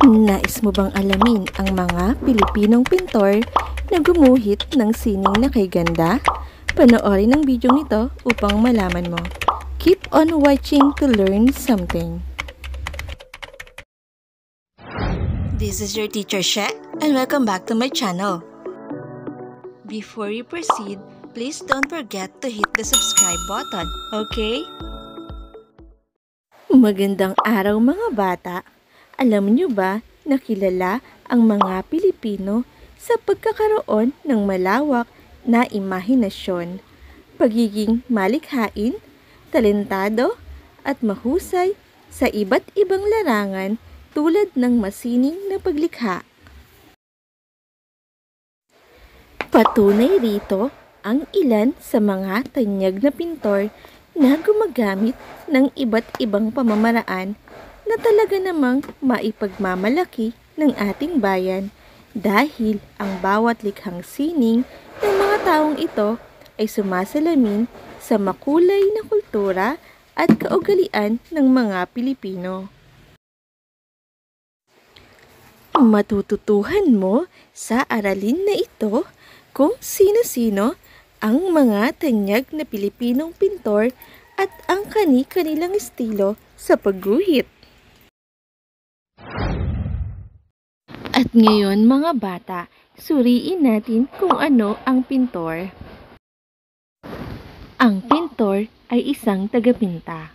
Nais mo bang alamin ang mga Pilipinong pintor na gumuhit ng sining na kay ganda? Panoorin ang video nito upang malaman mo. Keep on watching to learn something. This is your teacher She, and welcome back to my channel. Before you proceed, please don't forget to hit the subscribe button, okay? Magandang araw mga bata! Alam niyo ba na kilala ang mga Pilipino sa pagkakaroon ng malawak na imahinasyon, pagiging malikhain, talentado at mahusay sa iba't ibang larangan tulad ng masining na paglikha? Patunay rito ang ilan sa mga tanyag na pintor na gumagamit ng iba't ibang pamamaraan na talaga namang maipagmamalaki ng ating bayan dahil ang bawat likhang sining ng mga taong ito ay sumasalamin sa makulay na kultura at kaugalian ng mga Pilipino. Matututuhan mo sa aralin na ito kung sino-sino ang mga tanyag na Pilipinong pintor at ang kani-kanilang estilo sa pagguhit. At ngayon mga bata, suriin natin kung ano ang pintor. Ang pintor ay isang tagapinta.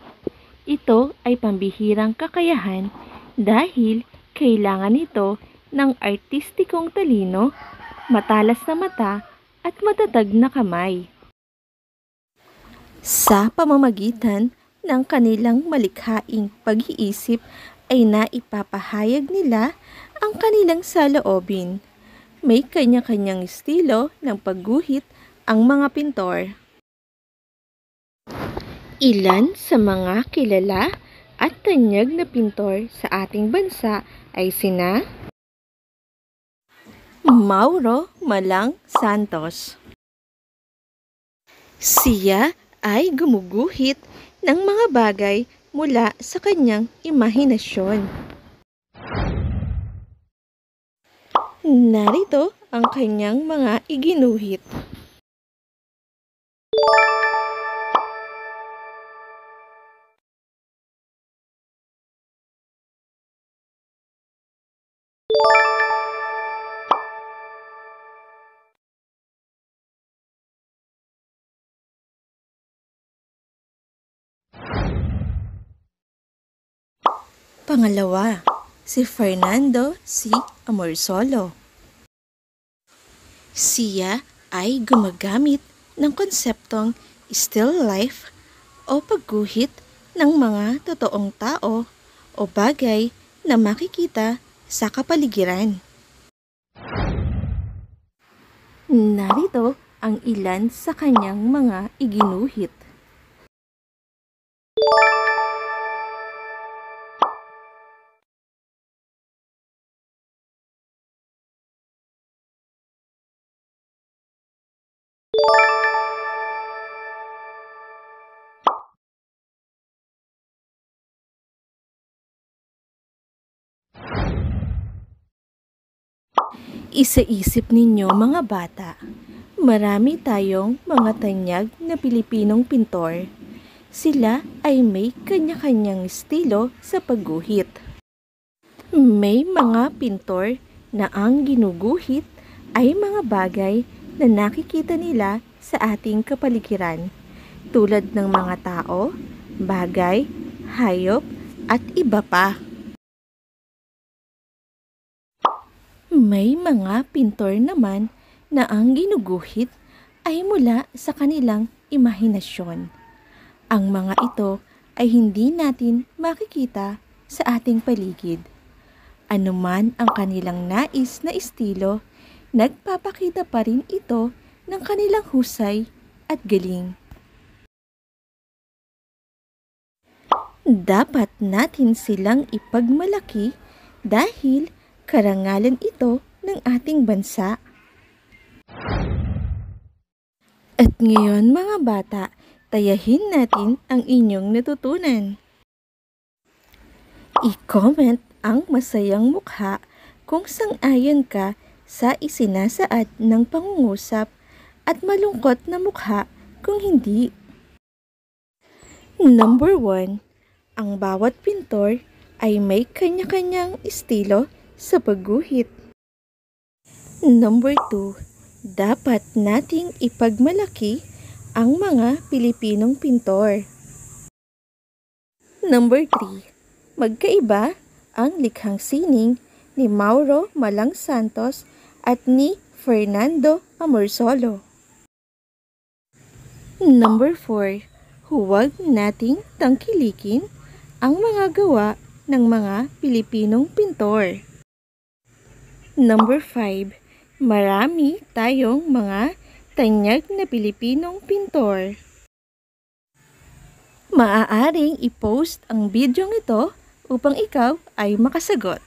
Ito ay pambihirang kakayahan dahil kailangan nito ng artistikong talino, matalas na mata at matatag na kamay. Sa pamamagitan ng kanilang malikhaing pag-iisip ay naipapahayag nila ang kanilang saloobin. May kanya-kanyang estilo ng pagguhit ang mga pintor. Ilan sa mga kilala at tanyag na pintor sa ating bansa ay sina Mauro Malang Santos. Siya ay gumuguhit ng mga bagay mula sa kanyang imahinasyon. Narito ang kanyang mga iginuhit. Pangalawa, si Fernando C. Amorsolo. Siya ay gumagamit ng konseptong still life o pagguhit ng mga totoong tao o bagay na makikita sa kapaligiran. Narito ang ilan sa kanyang mga iginuhit. Isa-isip ninyo mga bata, marami tayong mga tanyag na Pilipinong pintor. Sila ay may kanya-kanyang estilo sa pagguhit. May mga pintor na ang ginuguhit ay mga bagay na nakikita nila sa ating kapaligiran, tulad ng mga tao, bagay, hayop, at iba pa. May mga pintor naman na ang ginuguhit ay mula sa kanilang imahinasyon. Ang mga ito ay hindi natin makikita sa ating paligid. Anuman ang kanilang nais na estilo, nagpapakita pa rin ito ng kanilang husay at galing. Dapat natin silang ipagmalaki dahil karangalan ito ng ating bansa. At ngayon mga bata, tayahin natin ang inyong natutunan. I-comment ang masayang mukha kung sang-ayon ka sa isinasaad ng pangungusap at malungkot na mukha kung hindi. Number 1. Ang bawat pintor ay may kanya-kanyang estilo sa pagguhit. Number 2. Dapat nating ipagmalaki ang mga Pilipinong pintor. Number 3. Magkaiba ang likhang sining ni Mauro Malang Santos at ni Fernando Amorsolo. Number 4. Huwag nating tangkilikin ang mga gawa ng mga Pilipinong pintor. Number 5. Marami tayong mga tanyag na Pilipinong pintor. Maaaring i-post ang bidyong ito upang ikaw ay makasagot.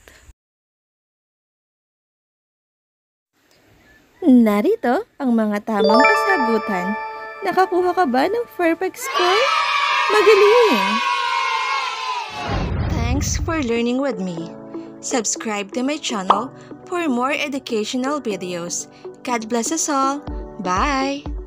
Narito ang mga tamang kasagutan. Nakakuha ka ba ng perfect score? Magaling! Thanks for learning with me. Subscribe to my channel for more educational videos. God bless us all. Bye!